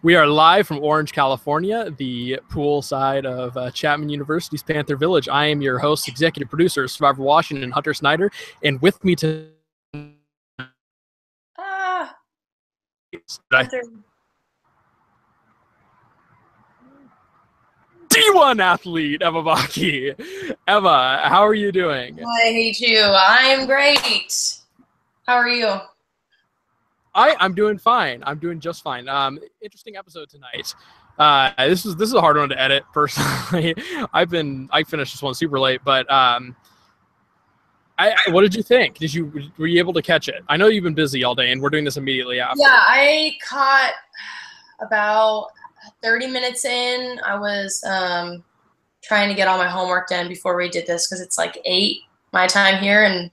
We are live from Orange, California, the pool side of Chapman University's Panther Village. I am your host, executive producer, Survivor Washington, Hunter Snyder, and with me to Hunter. D1 athlete, Emma Baki. Emma, how are you doing? I hate you. I'm great. How are you? I'm doing fine. I'm doing just fine. Interesting episode tonight. This is a hard one to edit personally. I finished this one super late, but what did you think? Were you able to catch it? I know you've been busy all day, and we're doing this immediately after. Yeah, I caught about 30 minutes in. I was trying to get all my homework done before we did this because it's like 8 my time here, and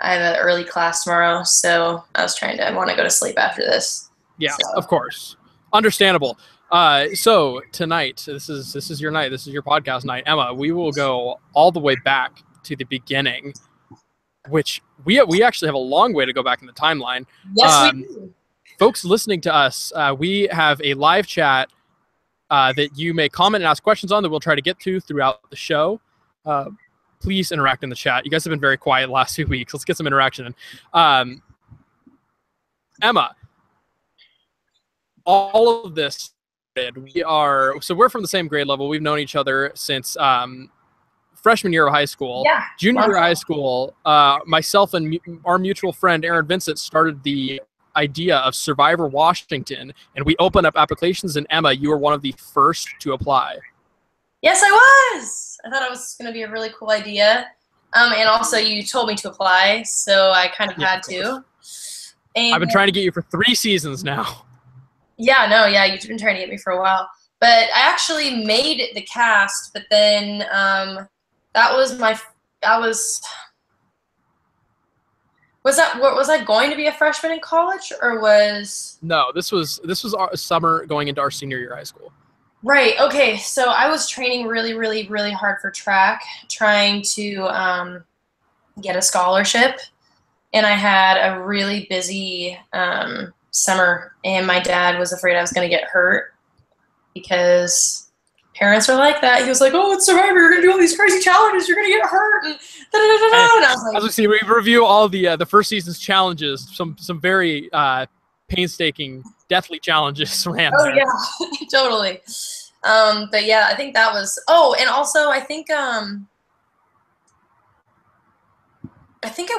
I have an early class tomorrow, so I want to go to sleep after this. Yeah, so. Of course. Understandable. So tonight, this is your night. This is your podcast night. Emma, we will go all the way back to the beginning, which we actually have a long way to go back in the timeline. Yes, we do. Folks listening to us, we have a live chat that you may comment and ask questions on that we'll try to get to throughout the show. Please interact in the chat. You guys have been very quiet the last 2 weeks. Let's get some interaction in. Emma, all of this, we're from the same grade level. We've known each other since freshman year of high school. Yeah. Junior year of high school, myself and our mutual friend Aaron Vincent started the idea of Survivor Washington, and we opened up applications, and Emma, you were one of the first to apply. Yes, I was. I thought it was going to be a really cool idea. And also you told me to apply, so I kind of had to. And I've been trying to get you for 3 seasons now. Yeah, you've been trying to get me for a while. But I actually made the cast, but then was I going to be a freshman in college, or was... No, this was our summer going into our senior year of high school. Right. Okay. So I was training really, really, really hard for track, trying to get a scholarship, and I had a really busy summer, and my dad was afraid I was going to get hurt because parents were like that. He was like, "Oh, it's Survivor. You're going to do all these crazy challenges. You're going to get hurt." And da-da-da-da-da. And I was like, as we see, we review all the first season's challenges. Some very painstaking, deathly challenges ran there. Yeah, totally. But yeah, I think that was. Oh, and also I think I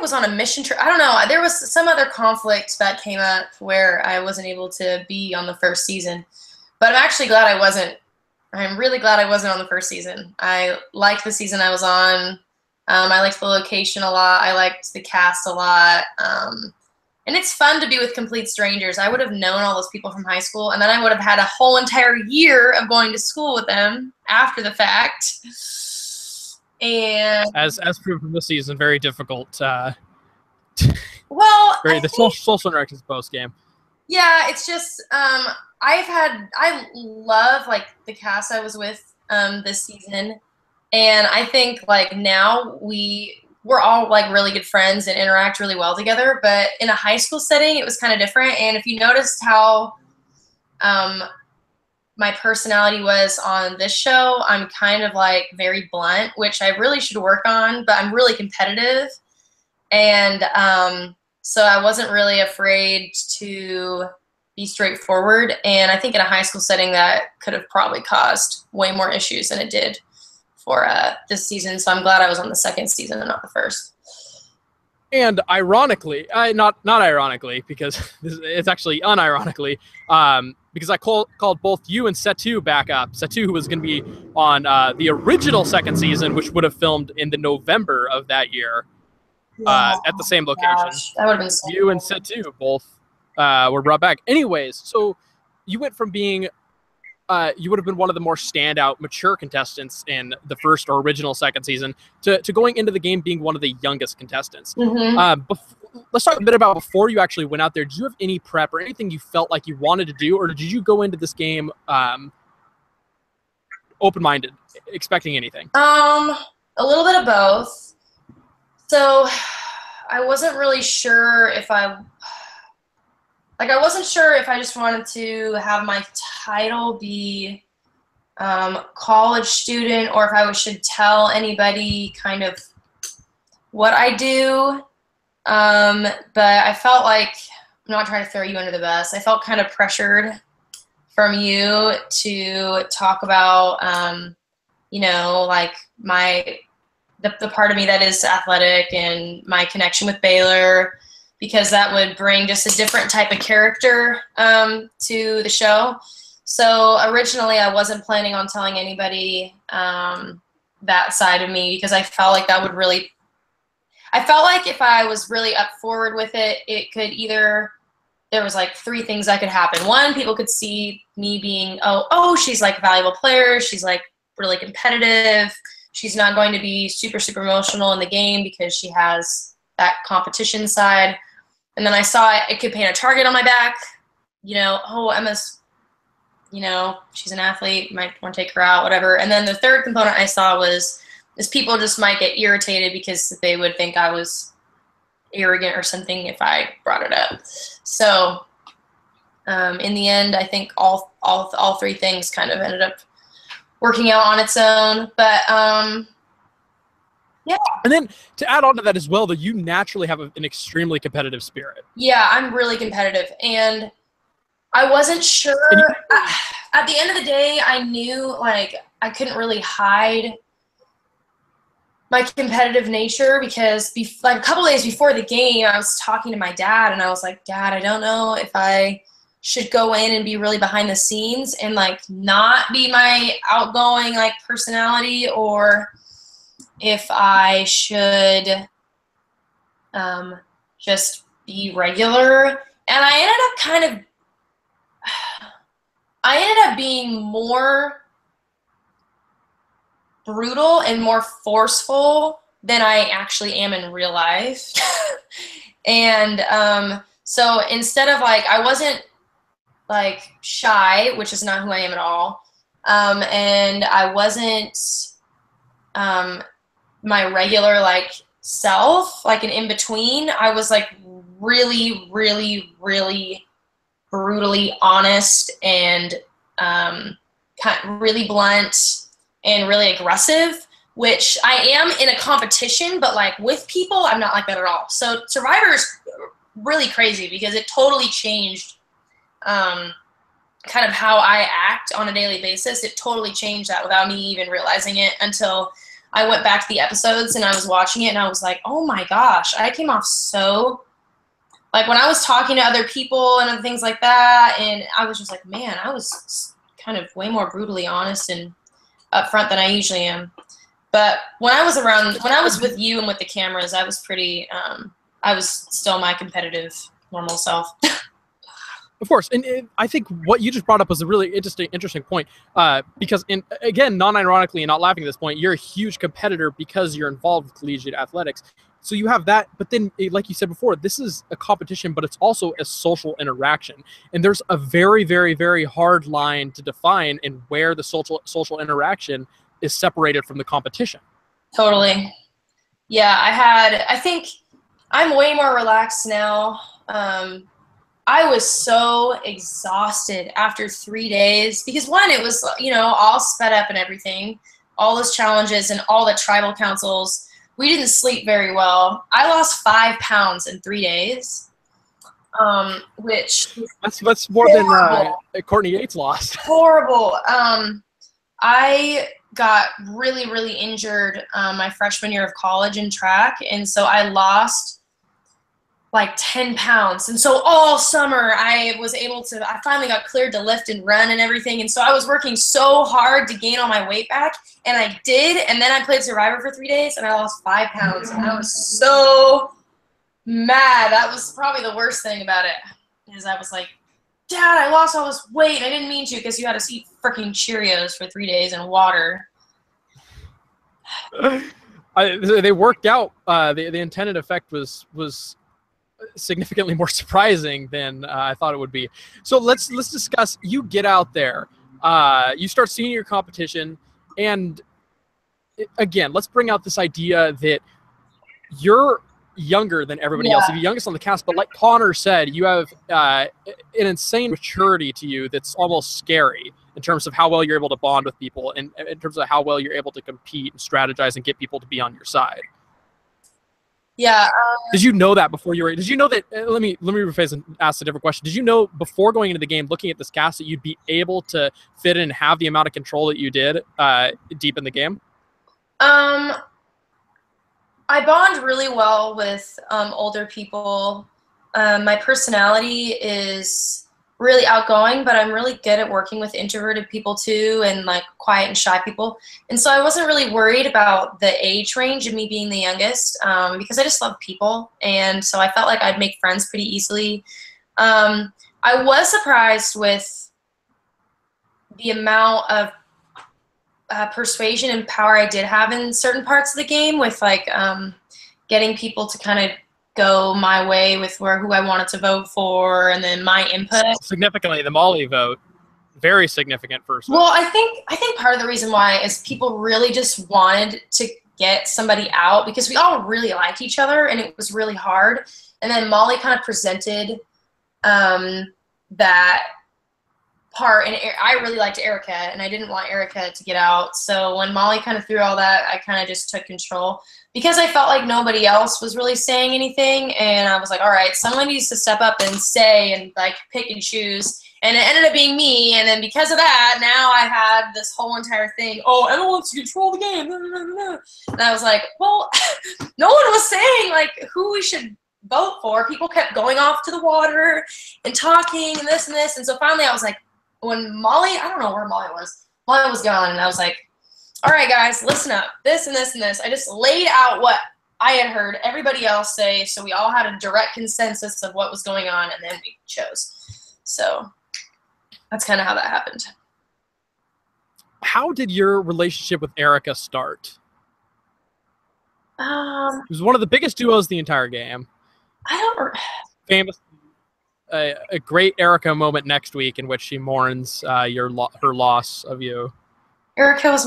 was on a mission trip. I don't know. There was some other conflict that came up where I wasn't able to be on the first season. But I'm actually glad I wasn't. I'm really glad I wasn't on the first season. I liked the season I was on. I liked the location a lot. I liked the cast a lot. And it's fun to be with complete strangers. I would have known all those people from high school, and then I would have had a whole entire year of going to school with them after the fact. And as proved from this season, very difficult. The social interactions post game. Yeah, it's just I love like the cast I was with this season, and I think like now we're all like really good friends and interact really well together. But in a high school setting, it was kind of different. And if you noticed how my personality was on this show, I'm kind of like very blunt, which I really should work on, but I'm really competitive. And so I wasn't really afraid to be straightforward. And I think in a high school setting that could have probably caused way more issues than it did for this season. So I'm glad I was on the second season and not the first. And ironically, not ironically, because it's actually unironically, because I called both you and Setu back up. Setu, who was going to be on the original second season, which would have filmed in the November of that year at the same location. Gosh, that would have been so you cool. And Setu both were brought back. Anyways, so you went from being you would have been one of the more standout, mature contestants in the first or original second season to going into the game being one of the youngest contestants. Mm-hmm. Let's talk a bit about before you actually went out there. Did you have any prep or anything you felt like you wanted to do, or did you go into this game open-minded, expecting anything? A little bit of both. So I wasn't really sure if I like I wasn't sure if I just wanted to have my title be college student, or if I should tell anybody kind of what I do. But I felt like, I'm not trying to throw you under the bus, I felt kind of pressured from you to talk about, you know, like the part of me that is athletic and my connection with Baylor, because that would bring just a different type of character to the show. So originally I wasn't planning on telling anybody that side of me, because I felt like that would really, I felt like if I was really up forward with it, it could either, there was like three things that could happen. One, people could see me being, oh, she's like a valuable player. She's like really competitive. She's not going to be super, super emotional in the game because she has that competition side. And then I saw it could paint a target on my back. You know, oh, Emma's, you know, she's an athlete, might want to take her out, whatever. And then the third component I saw was people just might get irritated because they would think I was arrogant or something if I brought it up. So in the end, I think all three things kind of ended up working out on its own. But yeah. And then to add on to that as well, that you naturally have an extremely competitive spirit. Yeah, I'm really competitive, and I wasn't sure. At the end of the day, I knew like I couldn't really hide my competitive nature, because like a couple days before the game, I was talking to my dad, and I was like, Dad, I don't know if I should go in and be really behind the scenes and like not be my outgoing like personality, or if I should just be regular. And I ended up being more brutal and more forceful than I actually am in real life. And so instead of like, I wasn't like shy, which is not who I am at all, and I wasn't my regular like self, like an in-between. I was like really, really, really brutally honest and really blunt and really aggressive, which I am in a competition, but like with people, I'm not like that at all. So Survivor is really crazy because it totally changed kind of how I act on a daily basis. It totally changed that without me even realizing it, until I went back to the episodes and I was watching it and I was like, oh my gosh, I came off so, like when I was talking to other people and other things like that, and I was just like, man, I was kind of way more brutally honest and upfront than I usually am. But when I was with you and with the cameras, I was pretty, I was still my competitive, normal self. Of course, and I think what you just brought up was a really interesting point, because, again, non-ironically and not laughing at this point, you're a huge competitor because you're involved with collegiate athletics. So you have that, but then, like you said before, this is a competition, but it's also a social interaction. And there's a very, very, very hard line to define in where the social interaction is separated from the competition. Totally. Yeah, I think I'm way more relaxed now. I was so exhausted after 3 days because, one, it was, you know, all sped up and everything, all those challenges and all the tribal councils. We didn't sleep very well. I lost 5 pounds in 3 days, which that's more than Courtney Yates lost. Horrible. I got really, really injured my freshman year of college in track, and so I lost like 10 pounds. And so all summer I finally got cleared to lift and run and everything. And so I was working so hard to gain all my weight back, and I did. And then I played Survivor for 3 days and I lost 5 pounds. And I was so mad. That was probably the worst thing about it, is I was like, Dad, I lost all this weight. And I didn't mean to, because you had to eat freaking Cheerios for 3 days and water. They worked out. The intended effect was significantly more surprising than I thought it would be. So let's discuss. You get out there, you start seeing your competition, and again, let's bring out this idea that you're younger than everybody else. Yeah. You're the youngest on the cast, but like Connor said, you have an insane maturity to you that's almost scary in terms of how well you're able to bond with people and in terms of how well you're able to compete and strategize and get people to be on your side. Yeah. Did you know that before you were? Did you know that? Let me rephrase and ask a different question. Did you know before going into the game, looking at this cast, that you'd be able to fit in and have the amount of control that you did deep in the game? I bond really well with older people. My personality is really outgoing, but I'm really good at working with introverted people too, and like quiet and shy people. And so I wasn't really worried about the age range of me being the youngest, because I just love people. And so I felt like I'd make friends pretty easily. I was surprised with the amount of persuasion and power I did have in certain parts of the game, with like getting people to kind of go my way with who I wanted to vote for, and then my input. Significantly, the Molly vote, very significant first vote. Well, I think part of the reason why is people really just wanted to get somebody out, because we all really liked each other and it was really hard. And then Molly kind of presented that part, and I really liked Erica, and I didn't want Erica to get out. So when Molly kind of threw all that, I kind of just took control, because I felt like nobody else was really saying anything, and I was like, all right, someone needs to step up and say and like pick and choose. And it ended up being me, and then because of that, now I had this whole entire thing. Oh, Emma wants to control the game. And I was like, well, no one was saying like who we should vote for. People kept going off to the water and talking and this and this. And so finally I was like, when Molly, I don't know where Molly was. Molly was gone, and I was like, all right, guys, listen up. This and this and this. I just laid out what I had heard everybody else say, so we all had a direct consensus of what was going on, and then we chose. So that's kind of how that happened. How did your relationship with Erica start? It was one of the biggest duos the entire game. I don't. Famous. A great Erica moment next week in which she mourns her loss of you. Erica was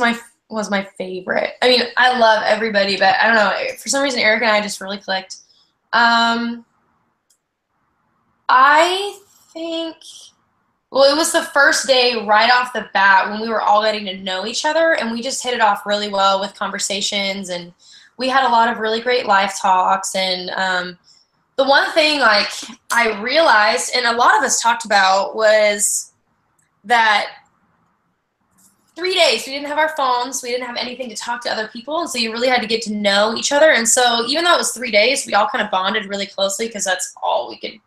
my favorite. I mean, I love everybody, but I don't know. For some reason, Erica and I just really clicked. I think, well, it was the first day right off the bat when we were all getting to know each other, and we just hit it off really well with conversations, and we had a lot of really great life talks. And the one thing like I realized, and a lot of us talked about, was that 3 days we didn't have our phones, we didn't have anything to talk to other people, and so you really had to get to know each other. And so even though it was 3 days, we all kind of bonded really closely, because that's all we could,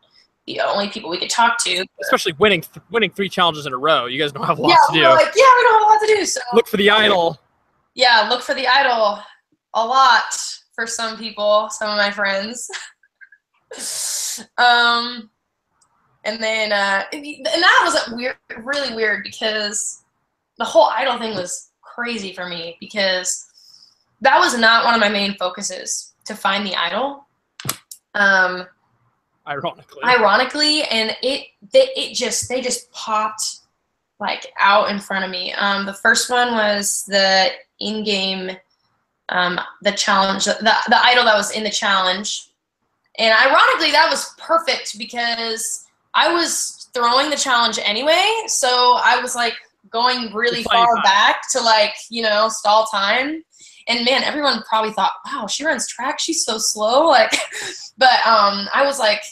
the only people we could talk to. Especially winning 3 challenges in a row. You guys don't have a lot to do. Yeah, we don't have a lot to do. So look for the idol. Yeah, look for the idol a lot for some people, some of my friends. And then and that was really weird, because the whole idol thing was crazy for me, because that was not one of my main focuses, to find the idol. Ironically, and they just popped like out in front of me. The first one was the in-game, the challenge, the idol that was in the challenge. And ironically, that was perfect, because I was throwing the challenge anyway. So I was like going really far back to like, stall time. And man, everyone probably thought, wow, she runs track. She's so slow. Like, but I was like,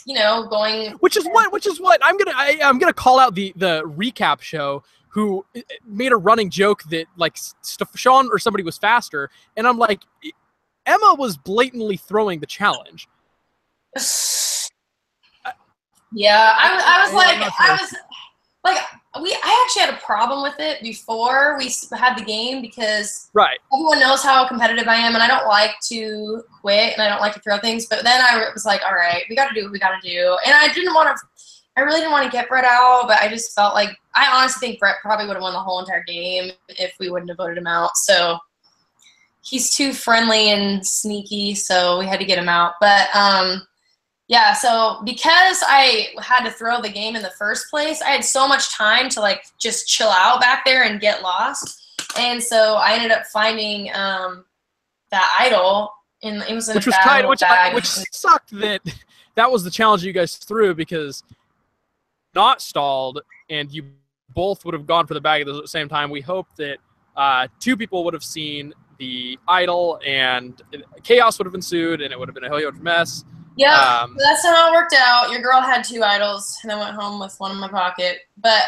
going. Which is what I'm gonna call out the recap show, who made a running joke that like Sean or somebody was faster, and I'm like, Emma was blatantly throwing the challenge. Yeah, I actually had a problem with it before we had the game, because everyone knows how competitive I am, and I don't like to quit, and I don't like to throw things. But then I was like, all right, we got to do what we got to do. And I really didn't want to get Brett out, but I just felt like, I honestly think Brett probably would have won the whole entire game if we wouldn't have voted him out. So he's too friendly and sneaky, so we had to get him out. But yeah, so because I had to throw the game in the first place, I had so much time to like just chill out back there and get lost. And so I ended up finding that idol, and it was in which a was bad kind, little bag. which sucked that that was the challenge you guys threw, because not stalled and you both would have gone for the bag at the same time. We hoped that 2 people would have seen the idol and chaos would have ensued and it would have been a huge mess. Yeah, that's not how it worked out. Your girl had 2 idols, and I went home with one in my pocket. But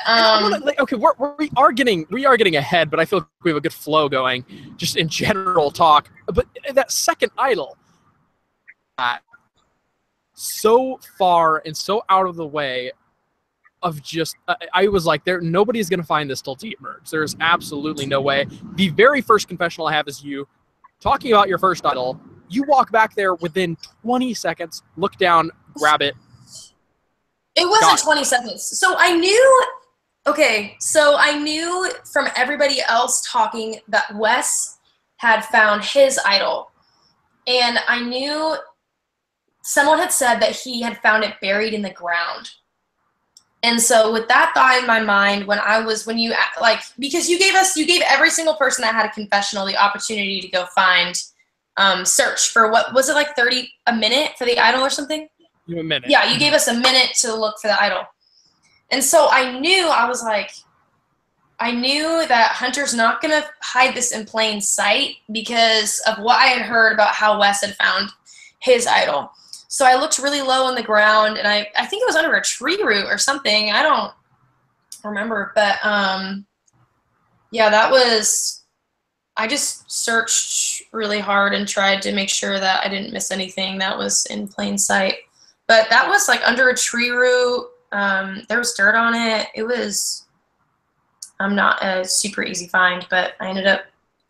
okay, we are getting ahead, but I feel like we have a good flow going, just in general talk. But that second idol, so far and so out of the way of just, I was like, nobody's gonna find this till deep merge. There's absolutely no way. The very first confessional I have is you talking about your first idol. You walk back there within 20 seconds, look down, grab it. It wasn't 20 seconds. So I knew, from everybody else talking that Wes had found his idol. And I knew someone had said that he had found it buried in the ground. And so with that thought in my mind, because you gave every single person that had a confessional the opportunity to go find, search for, what was it, like a minute for the idol or something? A minute. Yeah, you gave us a minute to look for the idol. And so I knew that Hunter's not going to hide this in plain sight because of what I had heard about how Wes had found his idol. So I looked really low on the ground, and I think it was under a tree root or something. I don't remember, but yeah, I just searched really hard and tried to make sure that I didn't miss anything that was in plain sight. But that was like under a tree root. There was dirt on it. It was not a super easy find, but I ended up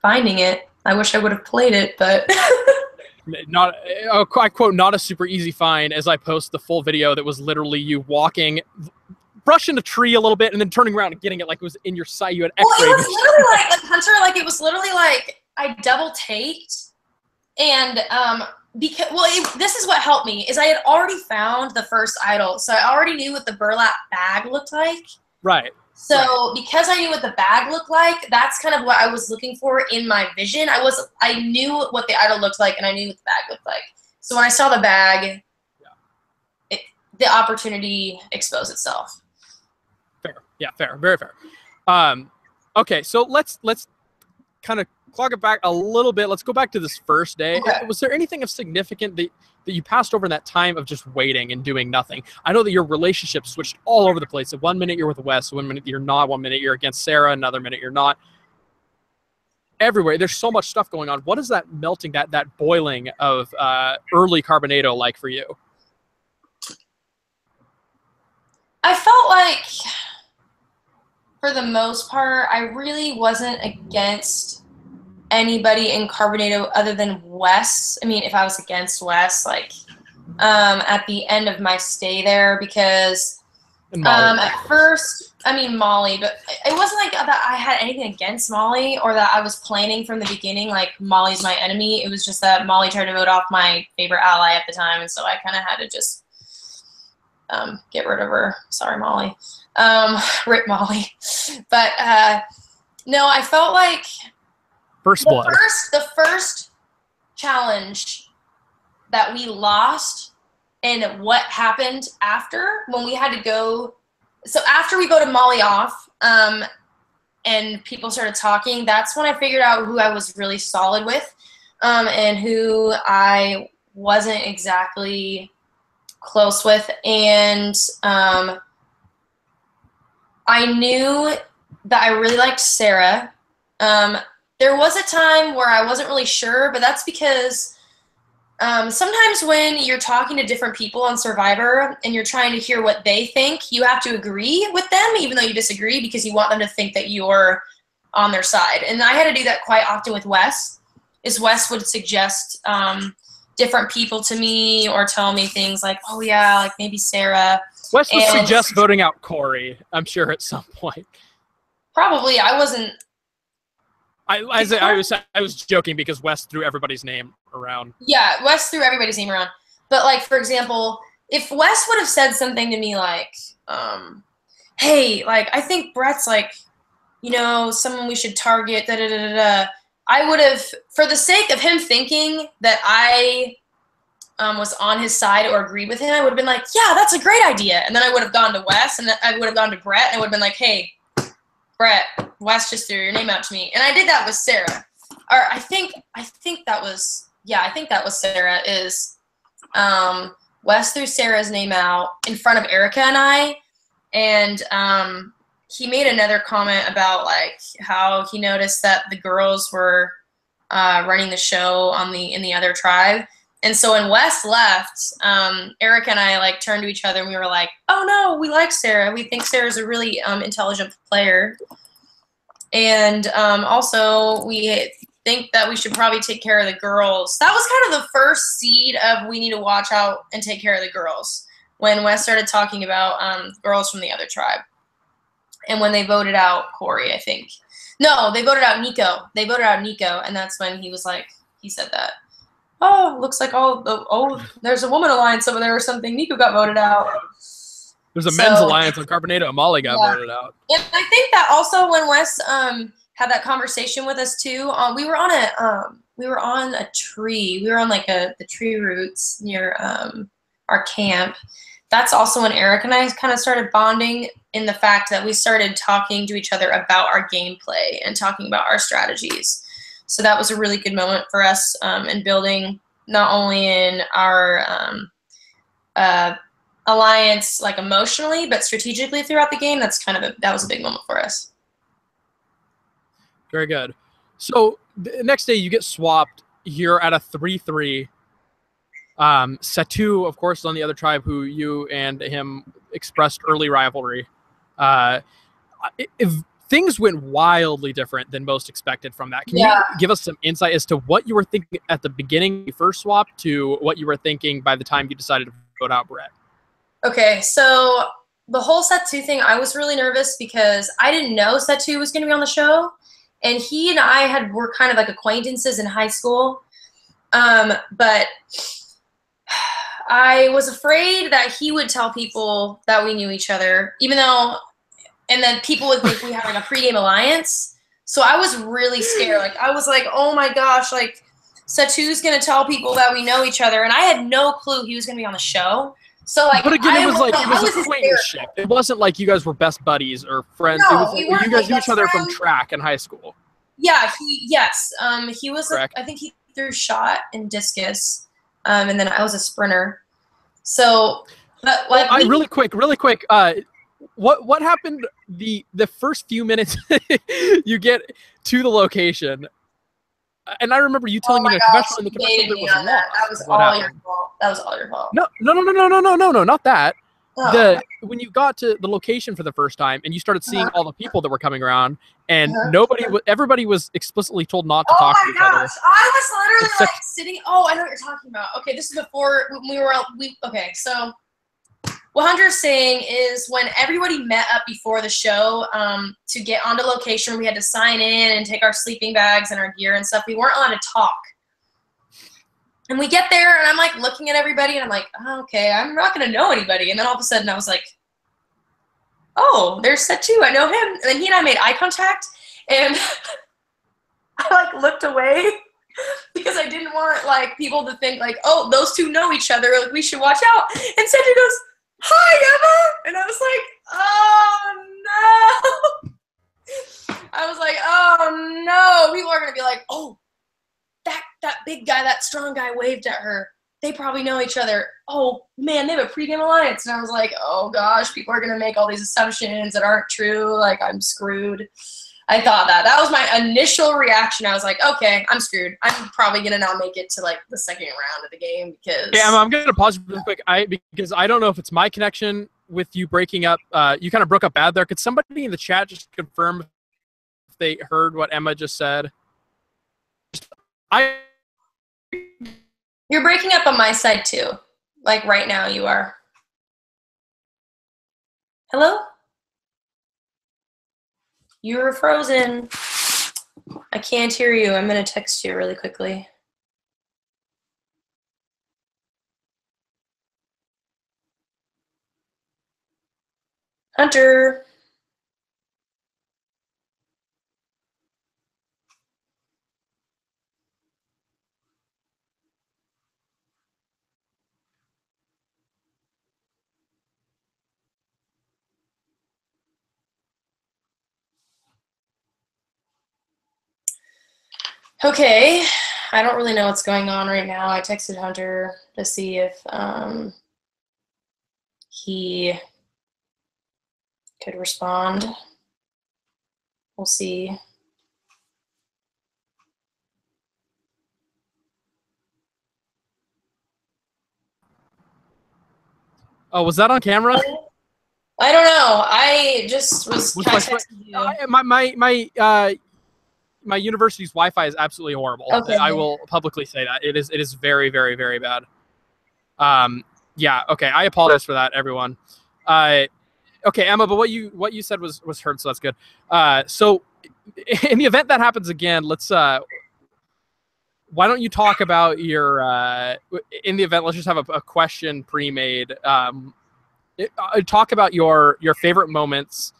finding it. I wish I would have played it, but I quote, not a super easy find, as I post the full video that was literally you walking, brushing a tree a little bit, and then turning around and getting it like it was in your sight. You had X-ray. Well, it was literally like Hunter, it was literally like I double taked, and this is what helped me is I had already found the first idol, so I already knew what the burlap bag looked like. Right. So because I knew what the bag looked like, that's kind of what I was looking for in my vision. I knew what the idol looked like, and I knew what the bag looked like. So when I saw the bag, the opportunity exposed itself. Fair. Yeah, fair. Very fair. Okay, so let's kind of clog it back a little bit. Let's go back to this first day. Okay. Was there anything of significant that you passed over in that time of just waiting and doing nothing? I know that your relationship switched all over the place. So 1 minute you're with Wes, 1 minute you're not, 1 minute you're against Sarah, another minute you're not. Everywhere. There's so much stuff going on. What is that melting, that boiling of early Carbonado like for you? I felt like, for the most part, I really wasn't against anybody in Carbonado other than Wes. I mean, if I was against Wes, at the end of my stay there, because at first, I mean Molly, but it wasn't like that I had anything against Molly or that I was planning from the beginning, like Molly's my enemy. It was just that Molly tried to vote off my favorite ally at the time, and so I kind of had to just get rid of her. Sorry, Molly. Rip Molly. But no, I felt like First blood. The first challenge that we lost and what happened after when we had to go. So after we voted Molly off and people started talking, that's when I figured out who I was really solid with and who I wasn't exactly close with. And I knew that I really liked Sarah. There was a time where I wasn't really sure, but that's because sometimes when you're talking to different people on Survivor and you're trying to hear what they think, you have to agree with them even though you disagree because you want them to think that you're on their side. And I had to do that quite often with Wes, is Wes would suggest different people to me or tell me things like, oh yeah, like maybe Sarah. Wes would suggest voting out Corey, I'm sure, at some point. Probably. I wasn't. I was joking because Wes threw everybody's name around. Yeah, Wes threw everybody's name around. But, like, for example, if Wes would have said something to me like, hey, like, I think Brett's, like, you know, someone we should target, da-da-da-da-da, I would have, for the sake of him thinking that I was on his side or agreed with him, I would have been like, yeah, that's a great idea. And then I would have gone to Wes, and then I would have gone to Brett, and I would have been like, hey, Brett, Wes just threw your name out to me. And I did that with Sarah. Or I think that was, yeah, I think that was Sarah, is Wes threw Sarah's name out in front of Erica and I, and he made another comment about like how he noticed that the girls were running the show in the other tribe. And so when Wes left, Erica and I like turned to each other and we were like, oh no, we like Sarah. We think Sarah's a really intelligent player. And also we think that we should probably take care of the girls. That was kind of the first seed of we need to watch out and take care of the girls, when Wes started talking about girls from the other tribe. And when they voted out Corey, I think. No, they voted out Nico. They voted out Nico, and that's when he was like, he said that. Oh, looks like there's a woman alliance over there or something. Nico got voted out. There's a men's alliance on Carbonado. Amali got voted out. And I think that also when Wes had that conversation with us too, we were on a tree. We were on like the tree roots near our camp. That's also when Eric and I kind of started bonding, in the fact that we started talking to each other about our gameplay and talking about our strategies. So that was a really good moment for us in building, not only in our alliance like emotionally, but strategically throughout the game. That was a big moment for us. Very good. So the next day you get swapped. You're at a 3-3. Satu, of course, is on the other tribe, who you and him expressed early rivalry. If things went wildly different than most expected from that, can you give us some insight as to what you were thinking at the beginning you first swapped to what you were thinking by the time you decided to vote out Brett? Okay, so the whole Satu thing, I was really nervous because I didn't know Satu was going to be on the show, and he and I were kind of like acquaintances in high school, but I was afraid that he would tell people that we knew each other, and then people would think we had like a pregame alliance. So I was really scared. Like I was like, oh my gosh, like Satu's gonna tell people that we know each other, and I had no clue he was gonna be on the show. So like, but again, it was acquaintanceship. It wasn't like you guys were best buddies or friends. No, it was you guys knew each other from track in high school. Yeah, he was. I think he threw shot and discus. And then I was a sprinter. So, but like, really quick. What happened the first few minutes you get to the location? And I remember you telling me in a confessional in the confessional there was lost. That was all your fault. That was all your fault. No, not that. Oh. When you got to the location for the first time and you started seeing all the people that were coming around, and everybody was explicitly told not to talk to each other. Oh my gosh, I was literally sitting. Oh, I know what you're talking about. Okay, this is before okay, so what Hunter's saying is when everybody met up before the show to get onto location, we had to sign in and take our sleeping bags and our gear and stuff. We weren't allowed to talk. And we get there, and I'm, like, looking at everybody, and I'm like, oh, okay, I'm not going to know anybody. And then all of a sudden, I was like, oh, there's Satu. I know him. And then he and I made eye contact, and I, like, looked away because I didn't want, like, people to think, like, oh, those two know each other. Like, we should watch out. And Satu goes, hi, Emma. And I was like, oh, no. I was like, oh, no. People are going to be like, oh, that big guy, that strong guy waved at her. They probably know each other. Oh, man, they have a pregame alliance. And I was like, oh, gosh, people are going to make all these assumptions that aren't true. Like, I'm screwed. I thought that. That was my initial reaction. I was like, okay, I'm screwed. I'm probably going to not make it to, like, the second round of the game because... Yeah, I'm going to pause real quick because I don't know if it's my connection with you breaking up. You kind of broke up bad there. Could somebody in the chat just confirm if they heard what Emma just said? You're breaking up on my side too. Like right now you are. Hello? You're frozen. I can't hear you. I'm going to text you really quickly. Hunter. Okay, I don't really know what's going on right now. I texted Hunter to see if he could respond. We'll see. Oh, was that on camera? I don't know. I just was Was kind my, of texting you. my university's Wi-Fi is absolutely horrible. Okay. I will publicly say that it is very, very, very bad. Yeah. Okay. I apologize for that, everyone. Okay, Emma, but what you said was heard, so that's good. So in the event that happens again, let's why don't you talk about your in the event? Let's just have a question pre-made. Talk about your favorite moments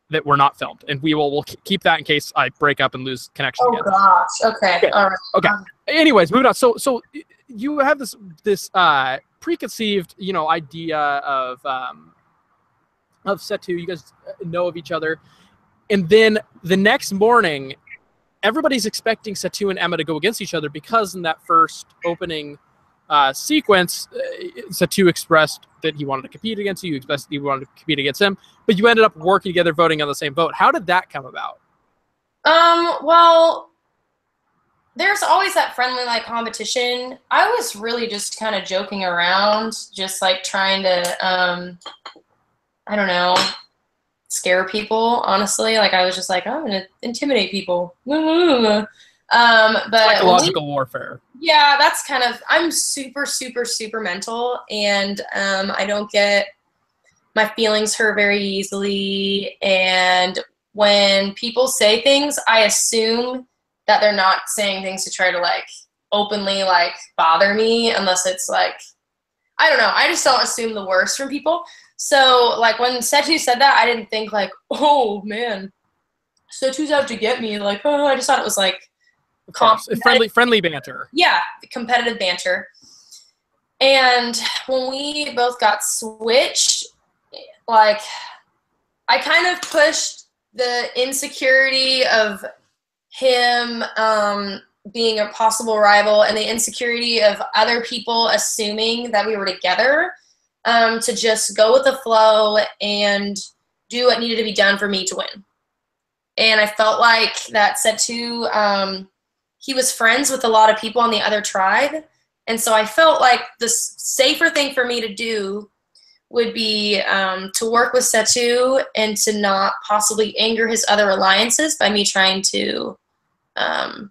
that were not filmed, and we'll keep that in case I break up and lose connection again. Gosh. Okay. All right. Okay. Anyways, moving on. So you have this preconceived idea of Setu. You guys know of each other, and then the next morning, everybody's expecting Setu and Emma to go against each other because in that first opening sequence, Setu expressed that he wanted to compete against you. You expressed you wanted to compete against him, but you ended up working together, voting on the same vote. How did that come about? Well, there's always that friendly competition. I was really just kind of joking around, just trying to I don't know, scare people, honestly. I was just I'm gonna intimidate people. But Psychological warfare. Yeah, that's kind of, I'm super, super, super mental, and I don't get my feelings hurt very easily. And when people say things, I assume that they're not saying things to try to openly bother me, unless it's I don't know. I just don't assume the worst from people. So when Setu said that, I didn't think oh man, Setu's out to get me. Oh, I just thought it was friendly banter. Yeah, competitive banter. And when we both got switched, I kind of pushed the insecurity of him being a possible rival and the insecurity of other people assuming that we were together, to just go with the flow and do what needed to be done for me to win. And I felt like that Setu, he was friends with a lot of people on the other tribe. And so I felt like the safer thing for me to do would be to work with Setu and to not possibly anger his other alliances by me trying to, I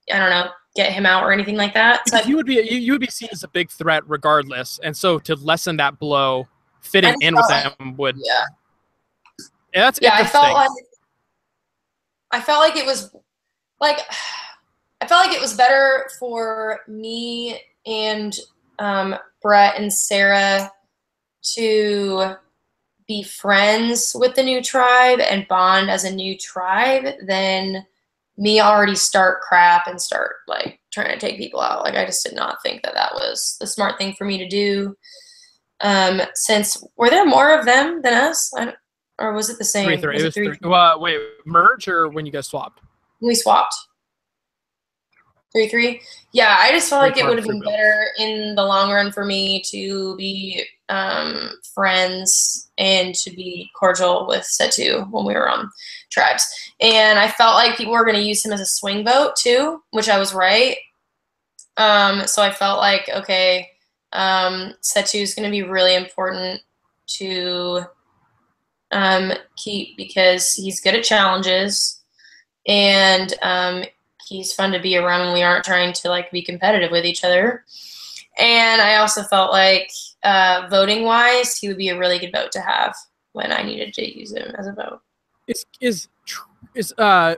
don't know, get him out or anything like that. So you would be seen as a big threat regardless, and so to lessen that blow, fitting in with them would. Yeah. That's interesting. I felt like it was I felt like it was better for me and Brett and Sarah to be friends with the new tribe and bond as a new tribe than me already start crap and start trying to take people out. I just did not think that that was the smart thing for me to do. Since were there more of them than us, or was it the same? 3-3. It was 3. Well, wait, merge or when you guys swapped? We swapped. 3-3. Yeah, I just felt like it would have been better in the long run for me to be friends and to be cordial with Setu when we were on tribes. And I felt like people were going to use him as a swing vote too, which I was right. So I felt like, okay, Setu is going to be really important to keep because he's good at challenges, and he's fun to be around when we aren't trying to be competitive with each other. And I also felt like voting wise, he would be a really good vote to have when I needed to use him as a vote. Is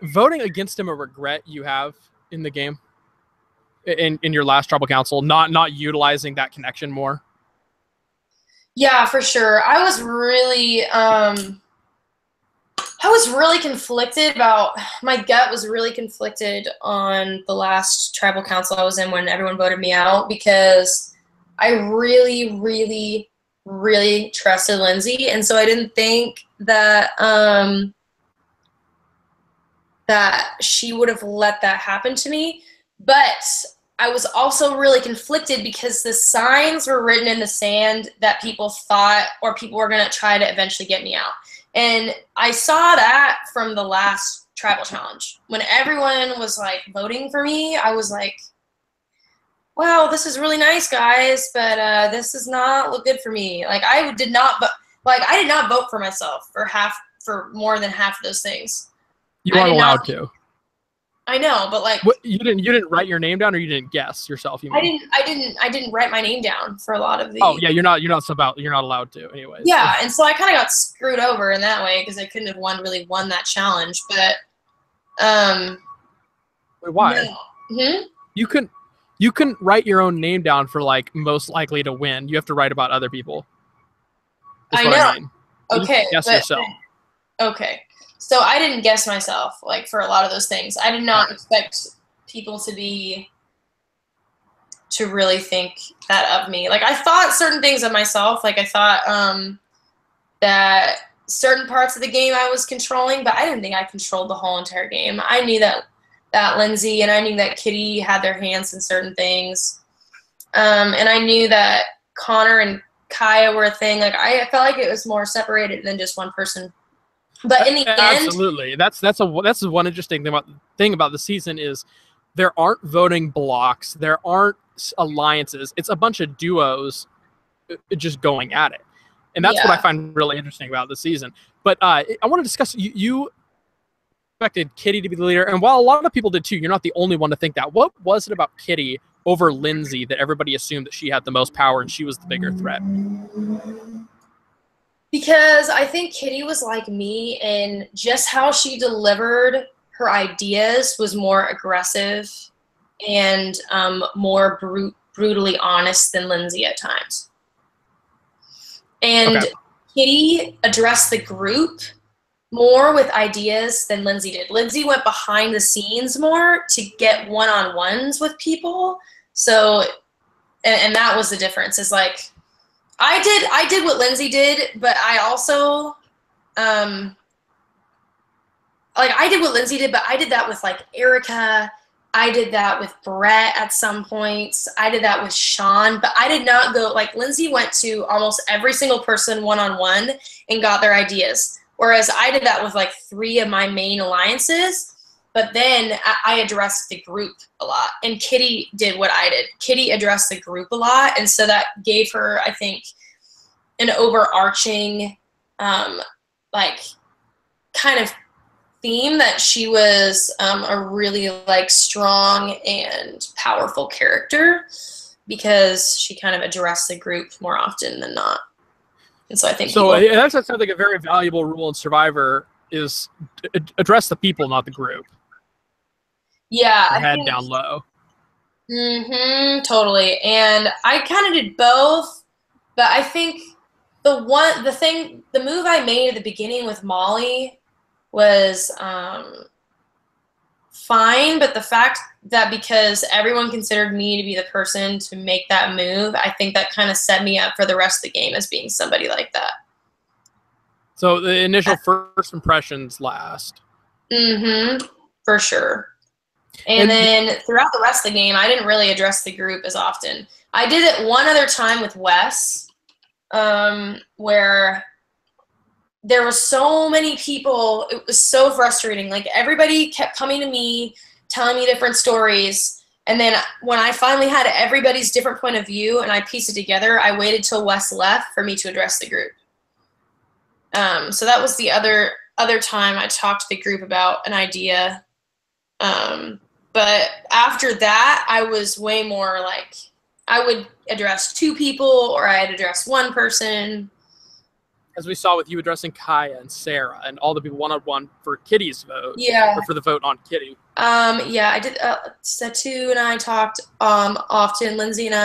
voting against him a regret you have in the game? In your last tribal council, not utilizing that connection more? Yeah, for sure. I was really conflicted about, my gut was really conflicted on the last tribal council I was in when everyone voted me out, because I really, really, really trusted Lindsay. And so I didn't think that that she would have let that happen to me. But I was also really conflicted because the signs were written in the sand that people thought, or people were going to try to eventually get me out. And I saw that from the last tribal challenge. When everyone was like voting for me, I was like, wow, this is really nice, guys, but this does not look good for me. Like I did not vote for myself for more than half of those things. You aren't allowed to. I know, but like you didn't write your name down, or you didn't guess yourself. You mean? I didn't write my name down for a lot of the. Oh yeah, you're not allowed to anyways. Yeah, and so I kind of got screwed over in that way because I couldn't have won that challenge. But wait, why? No. You couldn't write your own name down for like most likely to win. You have to write about other people. I know. I mean. Okay. Guess yourself. Okay. So I didn't guess myself, like, for a lot of those things. I did not expect people to really think that of me. Like, I thought certain things of myself. Like, I thought that certain parts of the game I was controlling, but I didn't think I controlled the whole entire game. I knew that Lindsay and I knew that Kitty had their hands in certain things. And I knew that Connor and Kaya were a thing. Like, I felt like it was more separated than just one person. But in the end, absolutely, that's one interesting thing about the season is there aren't voting blocks, there aren't alliances. It's a bunch of duos just going at it, and that's what I find really interesting about the season. But I want to discuss you expected Kitty to be the leader, and while a lot of people did too, you're not the only one to think that. What was it about Kitty over Lindsay that everybody assumed that she had the most power and she was the bigger threat? Because I think Kitty was like me, and just how she delivered her ideas was more aggressive and more brutally honest than Lindsay at times. And Kitty addressed the group more with ideas than Lindsay did. Lindsay went behind the scenes more to get one-on-ones with people. So, and that was the difference. Is like, I did what Lindsay did, but I also, I did what Lindsay did, but I did that with like Erica. I did that with Brett at some points. I did that with Sean, but I did not go, like Lindsay went to almost every single person one-on-one and got their ideas. Whereas I did that with like 3 of my main alliances, but then I addressed the group a lot. And Kitty did what I did. Kitty addressed the group a lot, and so that gave her, I think, an overarching, like, kind of theme that she was a really, like, strong and powerful character because she kind of addressed the group more often than not. And so I think that sounds like a very valuable rule in Survivor is address the people, not the group. Yeah. Head down low. Totally. And I kind of did both, but I think the move I made at the beginning with Molly was fine, but the fact that because everyone considered me to be the person to make that move, I think that kind of set me up for the rest of the game as being somebody like that. So the initial first impressions last. For sure. And then throughout the rest of the game, I didn't really address the group as often. I did it one other time with Wes, where there were so many people. It was so frustrating. Like, everybody kept coming to me, telling me different stories. And then when I finally had everybody's different point of view and I pieced it together, I waited till Wes left for me to address the group. So that was the other time I talked to the group about an idea. But after that, I was way more like, I would address 2 people or I'd address 1 person. As we saw with you addressing Kaya and Sarah and all the people one-on-one for Kitty's vote. Yeah. Or for the vote on Kitty. Yeah, I did. Satu and I talked often, Lindsay and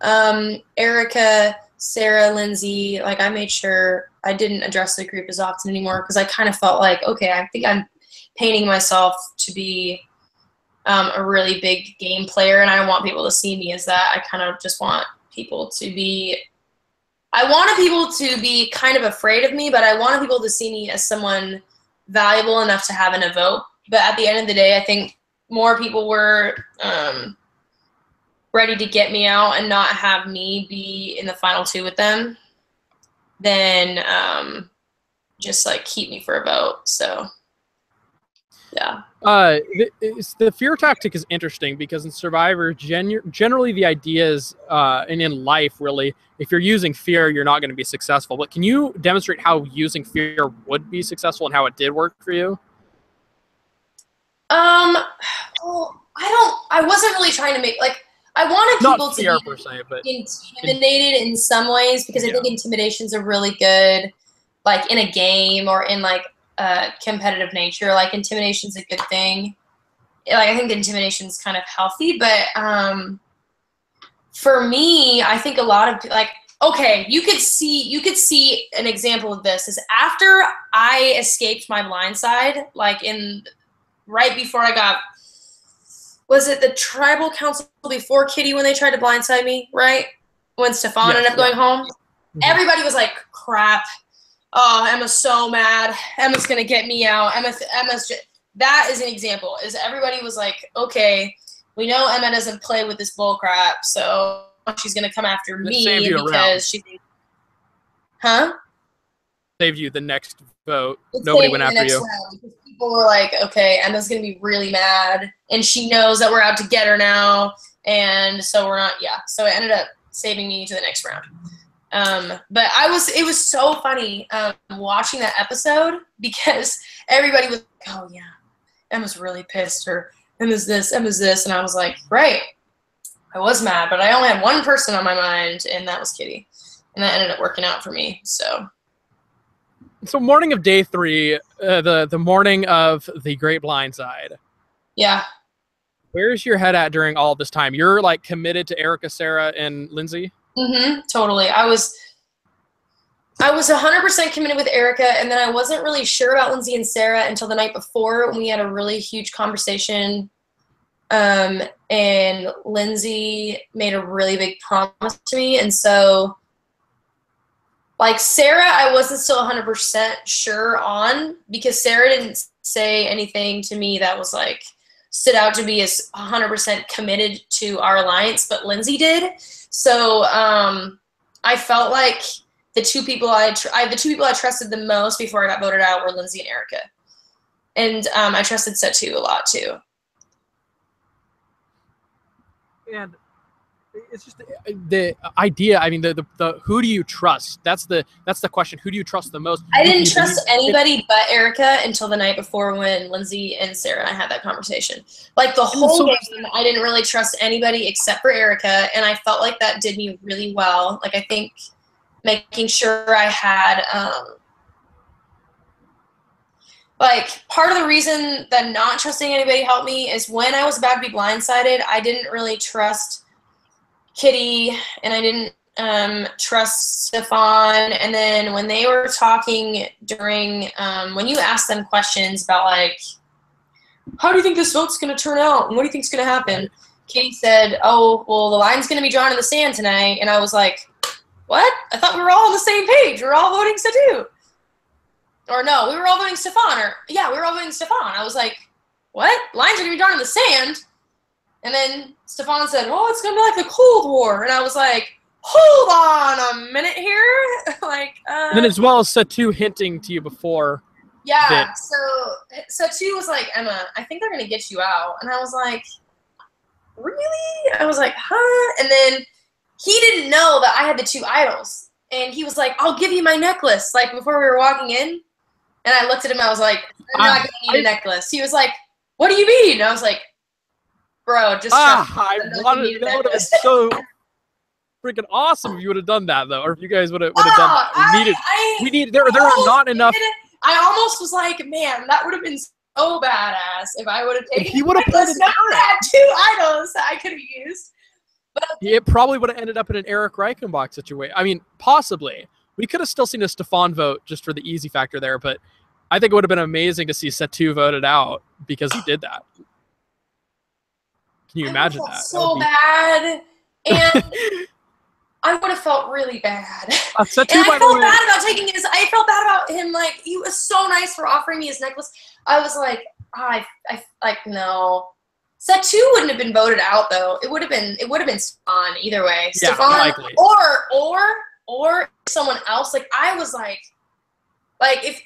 I. Erica, Sarah, Lindsay, like, I made sure I didn't address the group as often anymore because I kind of felt like, okay, I think I'm painting myself to be a really big game player, and I don't want people to see me as that. I kind of just want people to be I wanted people to be kind of afraid of me, but I wanted people to see me as someone valuable enough to have in a vote But at the end of the day, I think more people were ready to get me out and not have me be in the final 2 with them than just like keep me for a vote. So yeah. The fear tactic is interesting because in Survivor, generally the idea is, and in life really, if you're using fear, you're not going to be successful. But can you demonstrate how using fear would be successful and how it did work for you? Well, I wasn't really trying to make, like, I wanted people Not fear to per se, but be intimidated in some ways, because I think intimidation's a really good, like, in a game or in, like, competitive nature. Like, intimidation's a good thing. Like, I think intimidation's kind of healthy, but for me, I think a lot of, like, okay, you could see an example of this is after I escaped my blind side, like right before I got, was it the tribal council before Kitty when they tried to blindside me, right? When Stefan ended up going home? Mm-hmm. Everybody was like, crap. Oh, Emma's so mad. Emma's going to get me out. That is an example. Is everybody was like, okay, we know Emma doesn't play with this bull crap, so she's going to come after me because she thinks, huh? Saved you the next vote. Nobody went after you. Because people were like, okay, Emma's going to be really mad, and she knows that we're out to get her now, and so we're not, so it ended up saving me to the next round. But it was so funny watching that episode, because everybody was like, oh, yeah, Emma's really pissed, or Emma's this, and I was like, right, I was mad, but I only had one person on my mind, and that was Kitty, and that ended up working out for me, so... So morning of day 3, the morning of the Great Blindside. Yeah. Where's your head at during all this time? You're like committed to Erica, Sarah, and Lindsay? Mm-hmm. Totally. I was 100% committed with Erica, and then I wasn't really sure about Lindsay and Sarah until the night before when we had a really huge conversation. And Lindsay made a really big promise to me, and so... Like, Sarah, I wasn't still 100% sure on, because Sarah didn't say anything to me that was, like, stood out to be as 100% committed to our alliance, but Lindsay did. So I felt like the two people I trusted the most before I got voted out were Lindsay and Erica. And I trusted Satu a lot, too. And... it's just the idea. I mean, the who do you trust? That's the question. Who do you trust the most? I didn't trust anybody but Erica until the night before when Lindsay and Sarah and I had that conversation. Like, the whole game, I didn't really trust anybody except for Erica, and I felt like that did me really well. Like, I think making sure I had like, part of the reason that not trusting anybody helped me is when I was about to be blindsided, I didn't really trust Kitty, and I didn't trust Stefan. And then when they were talking during, when you asked them questions about, like, how do you think this vote's going to turn out, and what do you think's going to happen? Kitty said, oh, well, the line's going to be drawn in the sand tonight. And I was like, what? I thought we were all on the same page. We were all voting Satu. Or no, we were all voting Stefan. We were all voting Stefan. I was like, what? Lines are going to be drawn in the sand? And then Stefan said, oh, it's going to be like the Cold War. And I was like, hold on a minute here. Like, and then as well as Satu hinting to you before. Yeah, that... so Satu was like, Emma, I think they're going to get you out. And I was like, really? I was like, huh? And then he didn't know that I had the 2 idols. And he was like, I'll give you my necklace, like, before we were walking in. And I looked at him, I was like, I'm not going to need a necklace. He was like, what do you mean? And I was like, bro, just I wanted that would have been so freaking awesome if you would have done that, though, or if you guys would have done that. There are not enough. I almost was like, man, that would have been so badass if I would have taken. If he would have pulled an Eric. I had 2 idols that I could have used. But it probably would have ended up in an Eric Reichenbach situation. I mean, possibly. We could have still seen a Stefan vote just for the easy factor there, but I think it would have been amazing to see Satu voted out because he did that. Can you imagine that? So bad. And I would have felt really bad. Set And two, I felt bad about taking his, I felt bad about him, like, he was so nice for offering me his necklace. I was like, no. Set 2 wouldn't have been voted out though. It would have been Stefan either way. Yeah, Stefan likely. or someone else. Like I was like if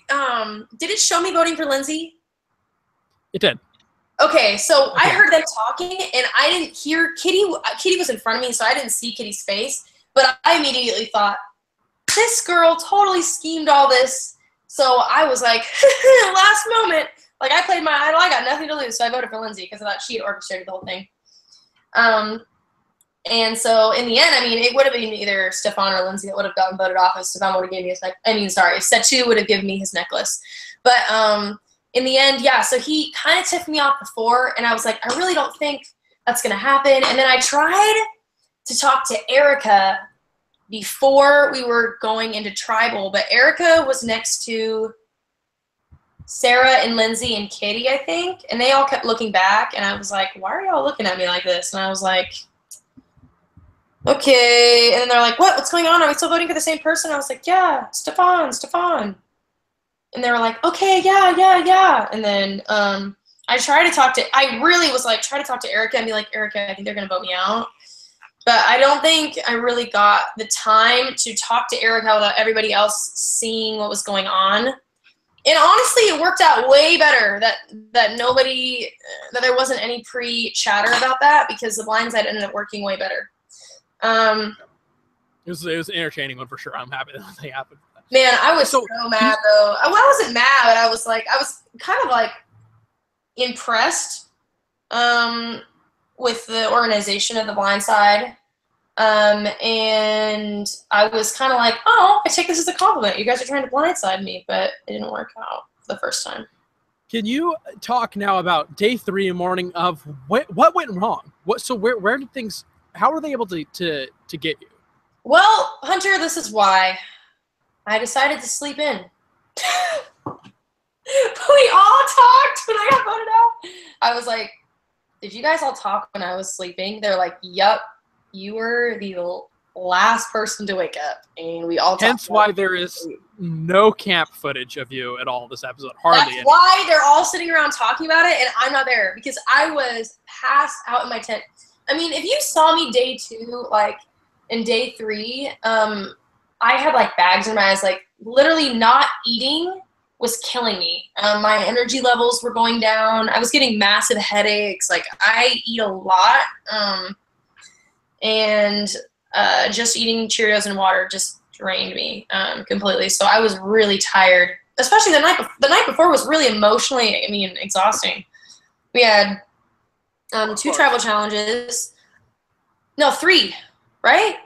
did it show me voting for Lindsay? It did. Okay, so I heard them talking and I didn't hear Kitty. Kitty was in front of me, so I didn't see Kitty's face. But I immediately thought, this girl totally schemed all this. So I was like, last moment. Like, I played my idol. I got nothing to lose, so I voted for Lindsay because I thought she had orchestrated the whole thing. And so, in the end, I mean, it would have been either Stefan or Lindsay that would have gotten voted off if Stefan would have given me his necklace. Set 2 would have given me his necklace. But in the end, yeah, so he kind of tipped me off before, and I was like, I really don't think that's going to happen. And then I tried to talk to Erica before we were going into Tribal, but Erica was next to Sarah and Lindsay and Kitty, I think, and they all kept looking back, and I was like, why are y'all looking at me like this? And I was like, okay. And then they're like, what's going on? Are we still voting for the same person? I was like, yeah, Stefan. And they were like, okay, yeah. And then I really was like, try to talk to Erica and be like, Erica, I think they're going to vote me out. But I don't think I really got the time to talk to Erica without everybody else seeing what was going on. And honestly, it worked out way better that there wasn't any pre-chatter about that, because the blindside ended up working way better. It was an entertaining one for sure. I'm happy that they happened. Man, I was so mad though. Well, I wasn't mad, but I was kind of like impressed with the organization of the blindside. And I was kind of like, oh, I take this as a compliment. You guys are trying to blindside me, but it didn't work out the first time. Can you talk now about day 3 and morning of what went wrong? Where did things? How were they able to get you? Well, Hunter, this is why I decided to sleep in. We all talked when I got voted out. I was like, did you guys all talk when I was sleeping? They're like, yup. You were the last person to wake up, and we all talked. Hence why there is no camp footage of you at all this episode. Hardly. That's why they're all sitting around talking about it, and I'm not there because I was passed out in my tent. I mean, if you saw me day 2, like in day 3, I had like bags in my eyes. Like literally, not eating was killing me. My energy levels were going down. I was getting massive headaches. Like I eat a lot. And just eating Cheerios and water just drained me completely. So I was really tired, especially the night before was really emotionally, exhausting. We had 2 travel challenges. No, 3, right?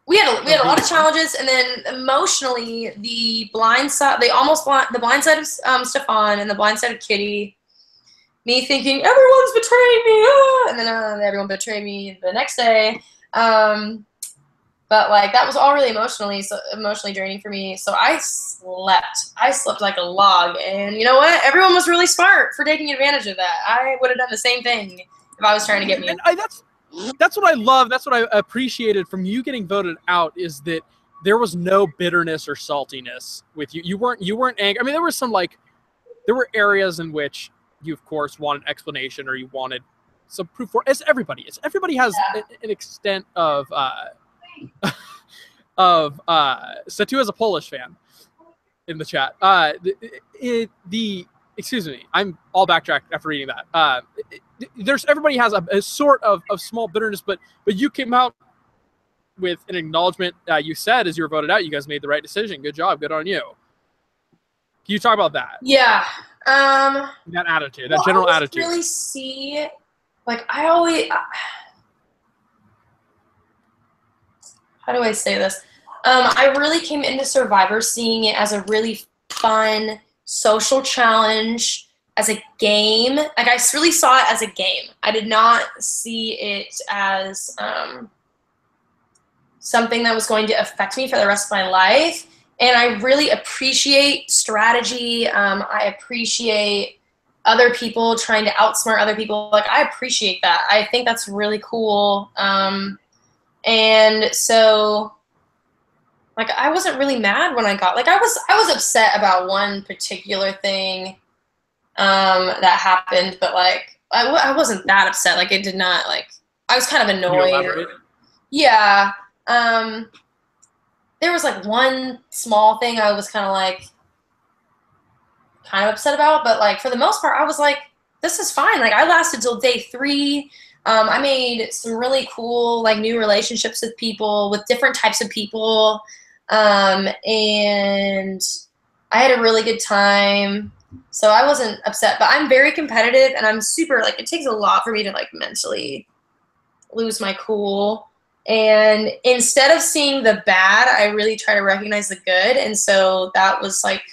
We had a lot of challenges, and then emotionally, the blindside of Stefan and the blindside of Kitty. Me thinking, everyone's betraying me, and then everyone betrayed me the next day. But like that was all really emotionally draining for me. So I slept like a log, and you know what? Everyone was really smart for taking advantage of that. I would have done the same thing if I was trying to get me. And that's what I love. That's what I appreciated from you getting voted out, is that there was no bitterness or saltiness with you. You weren't angry. I mean, there were areas in which you, of course, wanted explanation or you wanted some proof for. As everybody has an extent of Satu as a Polish fan in the chat. Excuse me, I'm all backtracked after reading that. Everybody has a sort of small bitterness, but you came out with an acknowledgement. You said as you were voted out, you guys made the right decision. Good job. Good on you. Can you talk about that? Yeah. That attitude, that general attitude. Really see, like how do I say this? I really came into Survivor seeing it as a really fun social challenge, as a game. Like I really saw it as a game. I did not see it as something that was going to affect me for the rest of my life. And I really appreciate strategy. I appreciate other people trying to outsmart other people. Like I appreciate that. I think that's really cool. And so, like, I wasn't really mad when I got, like, I was upset about one particular thing that happened, but, like, I wasn't that upset. Like, it did not, like, I was kind of annoyed. Yeah. There was, like, one small thing I was kind of upset about, but, like, for the most part, I was like, this is fine. Like, I lasted till day 3. I made some really cool, like, new relationships with people, with different types of people, and I had a really good time. So I wasn't upset, but I'm very competitive, and I'm super, like, it takes a lot for me to, like, mentally lose my cool. And instead of seeing the bad, I really try to recognize the good. And so that was, like,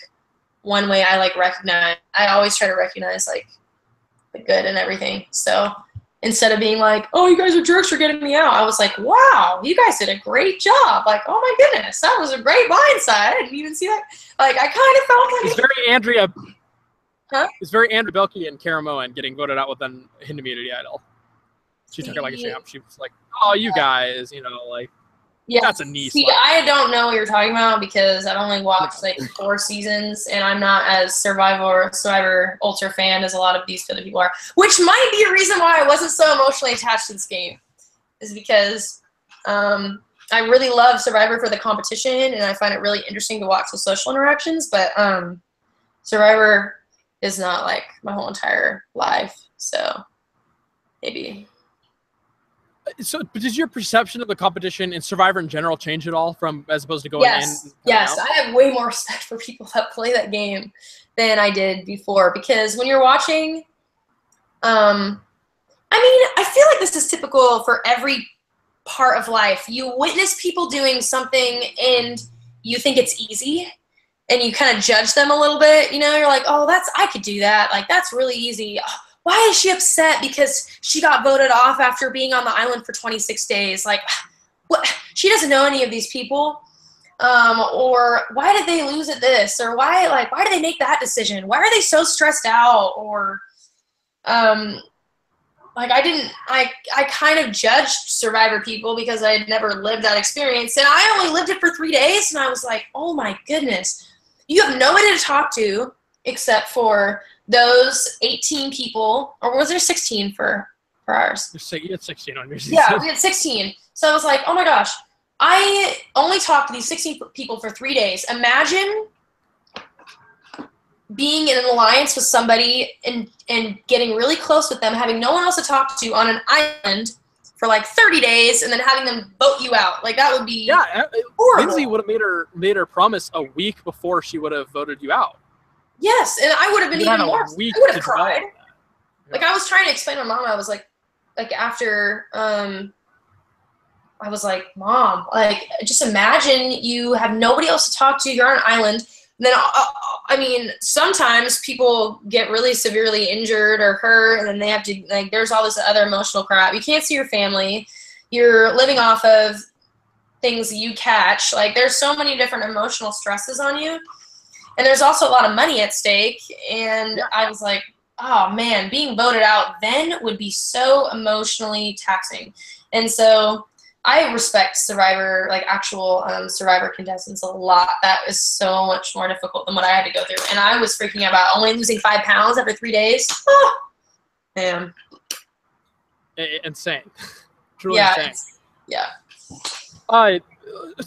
one way I, like, recognize. I always try to recognize, like, the good and everything. So instead of being like, oh, you guys are jerks for getting me out, I was like, wow, you guys did a great job. Like, oh my goodness, that was a great blindside. I didn't even see that. Like, I kind of felt like it's very Andrea. Huh? It's very Andrea Belke and Kara Moen getting voted out with an Immunity Idol. She took it like a champ. She was like, oh, you guys, you know, like, yeah. That's a knee See, slap. I don't know what you're talking about because I've only watched like 4 seasons, and I'm not as Survivor Ultra fan as a lot of these other people are. Which might be a reason why I wasn't so emotionally attached to this game, is because I really love Survivor for the competition, and I find it really interesting to watch the social interactions. But Survivor is not like my whole entire life, so maybe. So, but did your perception of the competition and Survivor in general change at all from as opposed to going in? Yes, I have way more respect for people that play that game than I did before, because when you're watching, I mean, I feel like this is typical for every part of life. You witness people doing something and you think it's easy, and you kind of judge them a little bit. You know, you're like, oh, I could do that. Like, that's really easy. Why is she upset because she got voted off after being on the island for 26 days? Like, what? She doesn't know any of these people. Or why did they lose at this? Or why did they make that decision? Why are they so stressed out? Or, I kind of judged Survivor people because I had never lived that experience. And I only lived it for 3 days, and I was like, oh my goodness. You have nobody to talk to except for those 18 people, or was there 16 for ours? You had 16 on your season. Yeah, we had 16. So I was like, oh my gosh, I only talked to these 16 people for 3 days. Imagine being in an alliance with somebody and getting really close with them, having no one else to talk to on an island for like 30 days, and then having them vote you out. Like, that would be horrible. Lindsay would have made her promise a week before she would have voted you out. Yes, and I would have been even more. I would have cried. Yeah. Like, I was trying to explain to my mom. I was like after I was like, Mom, like, just imagine you have nobody else to talk to. You're on an island. And then, I mean, sometimes people get really severely injured or hurt, and then they have to, like, there's all this other emotional crap. You can't see your family. You're living off of things you catch. Like, there's so many different emotional stresses on you. And there's also a lot of money at stake. And I was like, oh, man, being voted out then would be so emotionally taxing. And so I respect Survivor, like actual Survivor contestants a lot. That is so much more difficult than what I had to go through. And I was freaking out about only losing 5 pounds after 3 days. Oh, man. Insane. Truly insane. Yeah.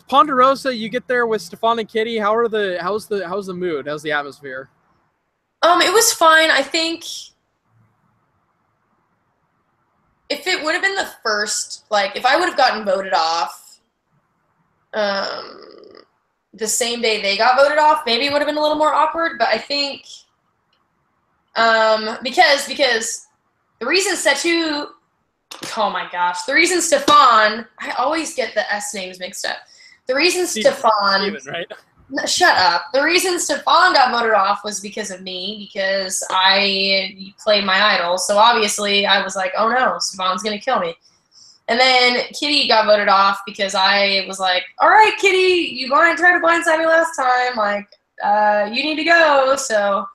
Ponderosa, you get there with Stefan and Kitty. How's the mood? How's the atmosphere? It was fine. I think if it would have been the first, like, if I would have gotten voted off the same day they got voted off, maybe it would have been a little more awkward. But I think because the reason Setu, oh my gosh, the reason Stefan, I always get the S names mixed up. The reason Stefan, right? Shut up. The reason Stefan got voted off was because of me, because I played my idol. So obviously I was like, oh no, Stefan's going to kill me. And then Kitty got voted off because I was like, all right, Kitty, you tried to blindside me last time. Like, you need to go. So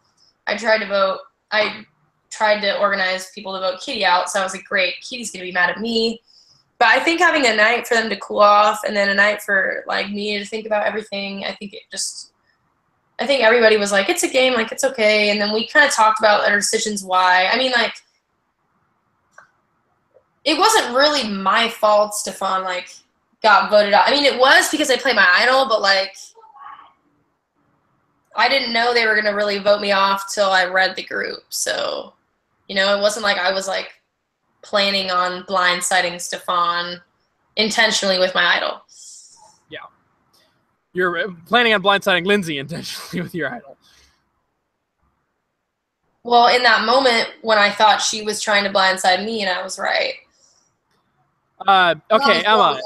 I tried to organize people to vote Kitty out. So I was like, great, Kitty's going to be mad at me. But I think having a night for them to cool off and then a night for, like, me to think about everything, I think everybody was like, it's a game, like, it's okay. And then we kind of talked about our decisions why. I mean, like, it wasn't really my fault Stefan, like, got voted out. I mean, it was because I played my idol, but, like, I didn't know they were going to really vote me off till I read the group. So, you know, it wasn't like I was, like, planning on blindsiding Stefan intentionally with my idol. Yeah. You're planning on blindsiding Lindsay intentionally with your idol. Well, in that moment when I thought she was trying to blindside me and I was right. Okay, Emma.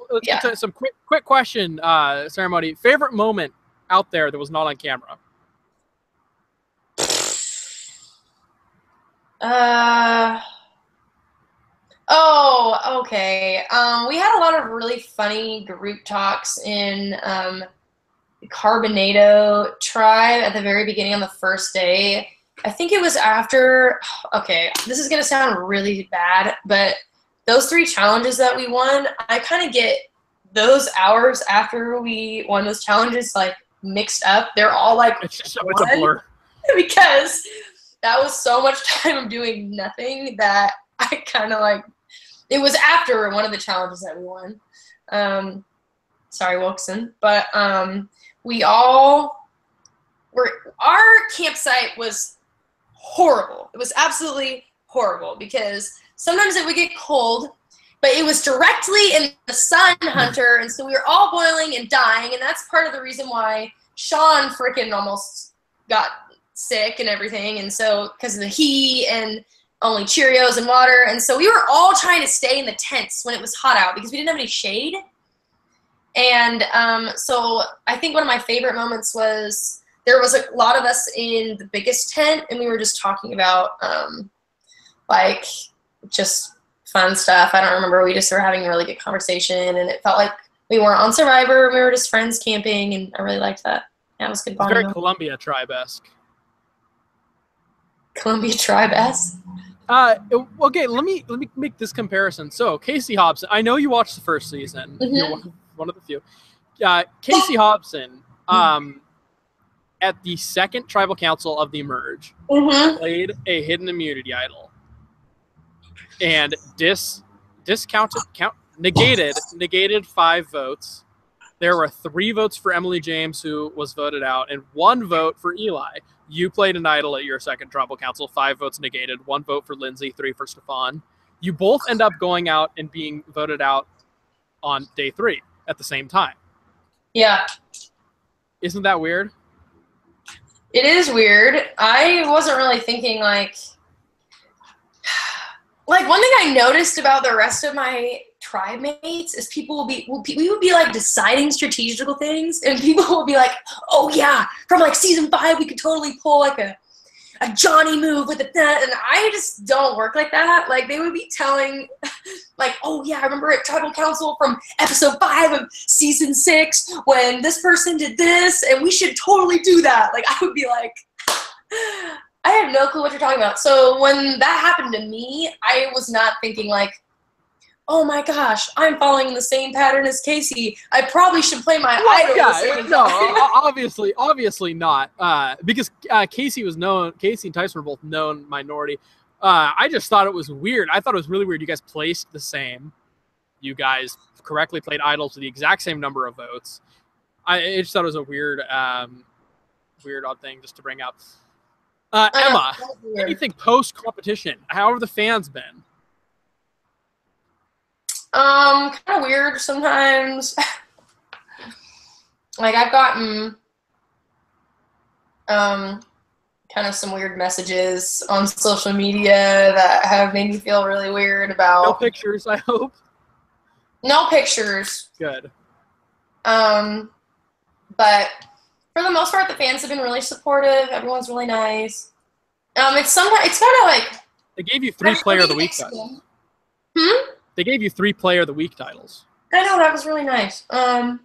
Let's Yeah. get to some quick question ceremony. Favorite moment out there that was not on camera? Oh, okay. We had a lot of really funny group talks in Carbonado Tribe at the very beginning on the first day. I think it was after, okay, this is going to sound really bad, but those 3 challenges that we won, I kind of get those hours after we won those challenges, like, mixed up. They're all, like, It's a blur. because that was so much time of doing nothing that I kind of, like, it was after one of the challenges that we won. Sorry, Wilkson. But our campsite was horrible. It was absolutely horrible because sometimes it would get cold, but it was directly in the sun, Hunter, and so we were all boiling and dying, and that's part of the reason why Sean freaking almost got sick and everything, and so because of the heat and only Cheerios and water, and so we were all trying to stay in the tents when it was hot out because we didn't have any shade. And so I think one of my favorite moments was there was a lot of us in the biggest tent, and we were just talking about like just fun stuff. I don't remember. We just were having a really good conversation, and it felt like we weren't on Survivor. We were just friends camping, and I really liked that. Yeah, it was good. It's very Columbia Tribe-esque. Columbia Tribe-esque? Okay, let me make this comparison. So, Casey Hobson, I know you watched the first season. Mm-hmm. You're one of the few. Casey Hobson, at the second Tribal Council of the Merge, played a hidden immunity idol. And negated 5 votes. There were 3 votes for Emily James, who was voted out, and 1 vote for Eli. You played an idol at your second Tribal Council, 5 votes negated, 1 vote for Lindsay, 3 for Stefan. You both end up going out and being voted out on day 3 at the same time. Yeah. Isn't that weird? It is weird. I wasn't really thinking, like one thing I noticed about the rest of my tribe mates is we would be like deciding strategical things, and people would be like, oh yeah, from like season 5 we could totally pull like a Johnny move with and I just don't work like that. Like, they would be telling like, oh yeah, I remember at Tribal Council from episode 5 of season 6 when this person did this, and we should totally do that. Like, I would be like, I have no clue what you're talking about. So when that happened to me, I was not thinking like, oh my gosh, I'm following the same pattern as Casey. I probably should play my idol. Yeah, no, obviously not. Because Casey and Tyson were both known minority. I just thought it was weird. I thought it was really weird. You guys placed the same. You guys correctly played idols with the exact same number of votes. I just thought it was a weird, odd thing just to bring up. Emma, what do you think post-competition? How have the fans been? Kind of weird sometimes. Like, I've gotten kind of some weird messages on social media that have made me feel really weird about. No pictures, I hope. No pictures. Good. But for the most part, the fans have been really supportive. Everyone's really nice. It's kind of like they gave you 3 Player of the Week titles. They gave you 3 Player of the Week titles. I know, that was really nice. I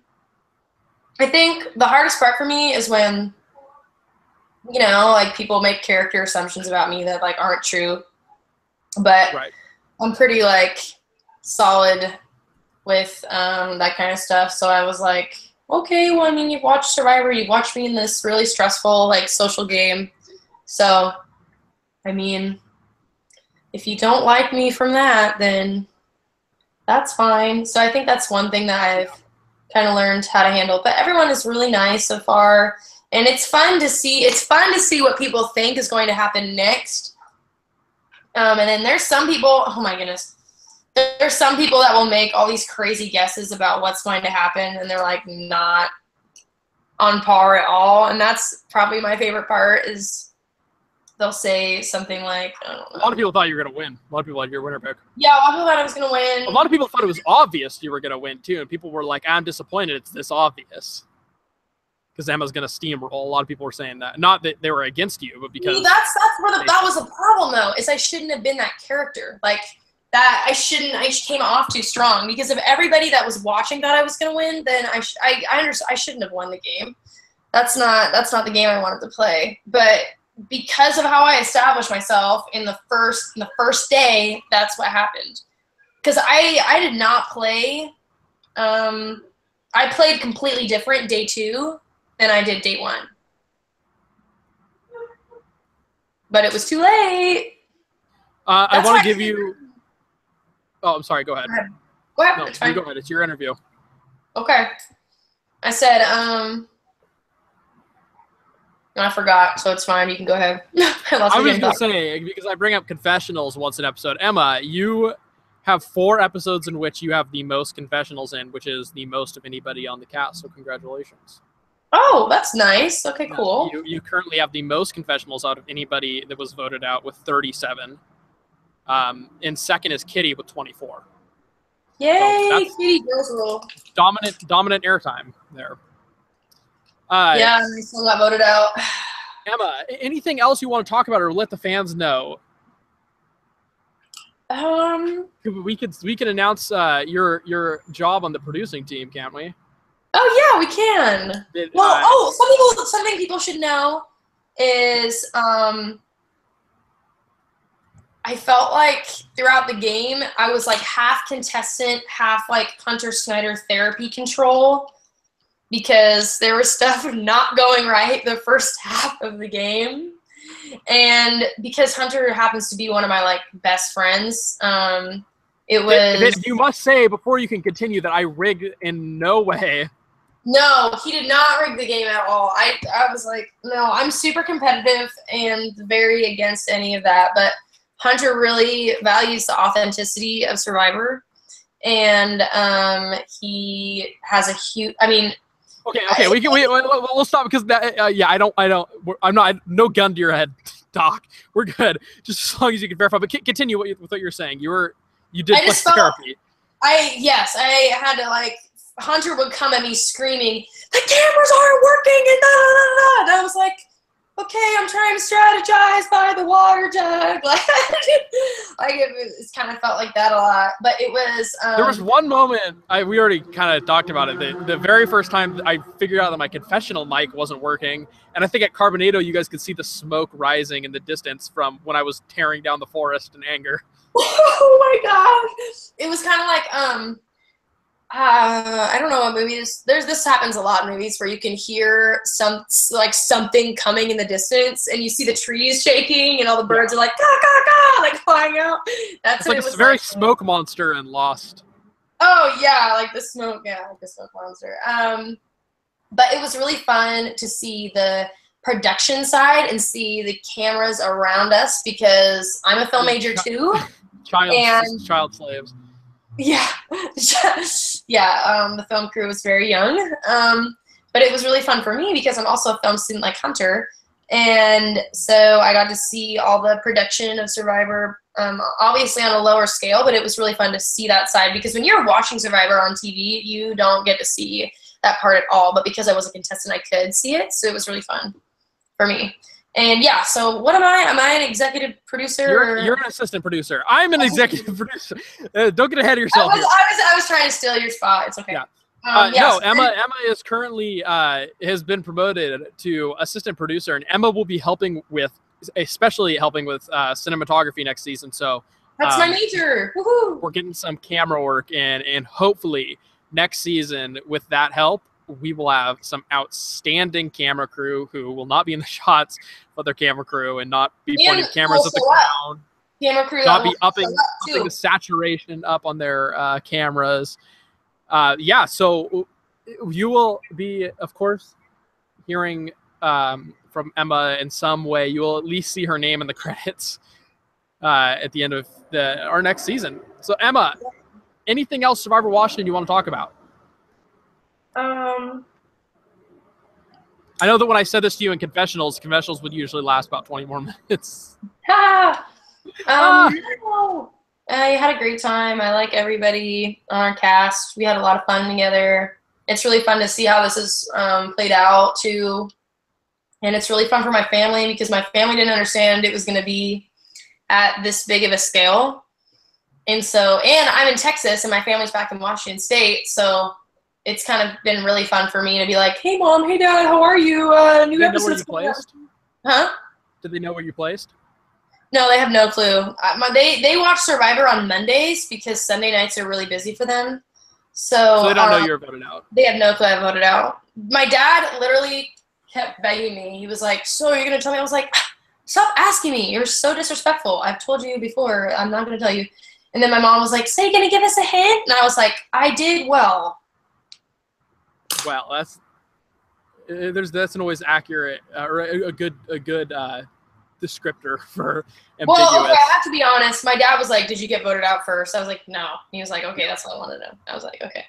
think the hardest part for me is when, you know, like, people make character assumptions about me that like aren't true. But right. I'm pretty like solid with that kind of stuff. So I was like, okay, well, I mean, you've watched Survivor, you've watched me in this really stressful, like, social game. So, I mean, if you don't like me from that, then that's fine. So I think that's one thing that I've kind of learned how to handle. But everyone is really nice so far, and it's fun to see. It's fun to see what people think is going to happen next. And then there's some people. Oh my goodness. There's some people that will make all these crazy guesses about what's going to happen, and they're like not on par at all. And that's probably my favorite part is they'll say something like, I don't know. A lot of people thought you were going to win. A lot of people had your winner pick. Yeah, a lot of people thought I was going to win. A lot of people thought it was obvious you were going to win, too. And people were like, I'm disappointed it's this obvious. Because Emma's going to steamroll. A lot of people were saying that. Not that they were against you, but because... See, that's where that was the problem, though, is I shouldn't have been that character. Like, that I came off too strong. Because if everybody that was watching thought I was going to win, then I shouldn't have won the game. That's not the game I wanted to play. But because of how I established myself in the first day, that's what happened. Because I did not play. I played completely different day 2 than I did day 1. But it was too late. I want to give you. Oh, I'm sorry. Go ahead. Go ahead. No, It's fine. you go ahead. It's your interview. Okay. I said, I forgot, so it's fine. You can go ahead. I was going to say, because I bring up confessionals once an episode. Emma, you have 4 episodes in which you have the most confessionals in, which is the most of anybody on the cast, so congratulations. Oh, that's nice. Okay, cool. You currently have the most confessionals out of anybody that was voted out with 37. And second is Kitty with 24. Yay, So Kitty girls rule. Dominant airtime there. Yeah, and I still got voted out. Emma, anything else you want to talk about or let the fans know? We can announce your job on the producing team, can't we? Oh yeah, we can. Something people should know is I felt like throughout the game I was like half contestant, half like Hunter Snyder therapy control, because there was stuff not going right the first half of the game. And because Hunter happens to be one of my like best friends, it was... You must say before you can continue that I rigged in no way. No, he did not rig the game at all. I was like, no, I'm super competitive and very against any of that. But Hunter really values the authenticity of Survivor. And he has a huge... I mean... Okay, we'll stop because I'm not no gun to your head, Doc. We're good, just as long as you can verify. But continue with what you're saying. You did therapy. I had to like Hunter would come at me screaming, "The cameras aren't working!" and da da da da. And I was like, "Okay, I'm trying to strategize by the water jug." Like it kind of felt like that a lot. But it was. There was one moment we already kind of talked about it. The very first time I figured out that my confessional mic wasn't working, and I think at Carbonado you guys could see the smoke rising in the distance from when I was tearing down the forest in anger. Oh my gosh! It was kind of like I don't know what movies. This happens a lot in movies where you can hear something coming in the distance, and you see the trees shaking, and all the birds are like "Caw, caw, caw," like flying out. That's what like it was. Very smoke monster and Lost. Oh yeah, like the smoke. Yeah, like the smoke monster. But it was really fun to see the production side and see the cameras around us because I'm a film major too. Child slaves. Yeah, yeah. The film crew was very young, but it was really fun for me because I'm also a film student like Hunter, and so I got to see all the production of Survivor, obviously on a lower scale, but it was really fun to see that side because when you're watching Survivor on TV, you don't get to see that part at all. But because I was a contestant, I could see it, so it was really fun for me. And yeah, so what am I? Am I an executive producer? You're an assistant producer. I'm an executive producer. Don't get ahead of yourself. I was trying to steal your spot. It's okay. Yeah. So Emma is currently has been promoted to assistant producer, and Emma will be especially helping with cinematography next season. So That's my major. Woohoo! We're getting some camera work in, and hopefully next season, with that help, we will have some outstanding camera crew who will not be in the shots of their camera crew and not be pointing cameras at the ground. Camera crew not be upping the saturation up on their cameras. Yeah, so you will be, of course, hearing from Emma in some way. You will at least see her name in the credits at the end of our next season. So, Emma, anything else Survivor Washington you want to talk about? Um, I know that when I said this to you in confessionals would usually last about 20 more minutes. No. I had a great time. I like everybody on our cast. We had a lot of fun together. It's really fun to see how this is played out too. And it's really fun for my family because my family didn't understand it was going to be at this big of a scale. And I'm in Texas and my family's back in Washington State. So it's kind of been really fun for me to be like, hey, Mom, hey, Dad, how are you? New episode's coming out. Huh? Did they know where you placed? No, they have no clue. They watch Survivor on Mondays because Sunday nights are really busy for them. So they don't know you're voted out. They have no clue I voted out. My dad literally kept begging me. He was like, so you're going to tell me? I was like, stop asking me. You're so disrespectful. I've told you before. I'm not going to tell you. And then my mom was like, so you're going to give us a hint? And I was like, I did well. Well, that's an always accurate or a good descriptor for ambiguous. Well, okay, I have to be honest. My dad was like, did you get voted out first? I was like, no. He was like, okay, that's what I wanted to know. I was like, okay.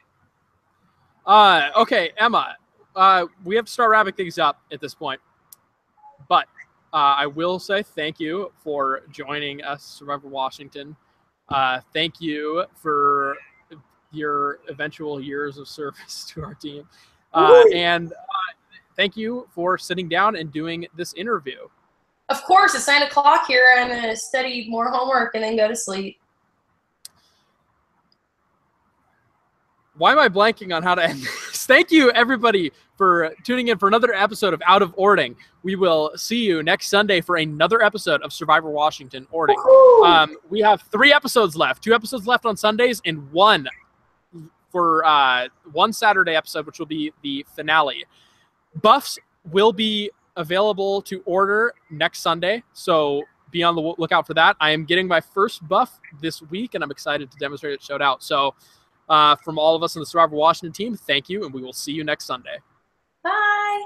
Okay, Emma, we have to start wrapping things up at this point. But I will say thank you for joining us, Survivor Washington. Thank you for your eventual years of service to our team. And thank you for sitting down and doing this interview. Of course, it's 9 o'clock here. I'm going to study more homework and then go to sleep. Why am I blanking on how to end this? Thank you, everybody, for tuning in for another episode of Out of Orting. We will see you next Sunday for another episode of Survivor Washington Orting. We have 3 episodes left. 2 episodes left on Sundays and 1 for one Saturday episode, which will be the finale. Buffs will be available to order next Sunday, so be on the lookout for that. I am getting my first buff this week, and I'm excited to demonstrate it, shout out. So from all of us on the Survivor Washington team, thank you, and we will see you next Sunday. Bye.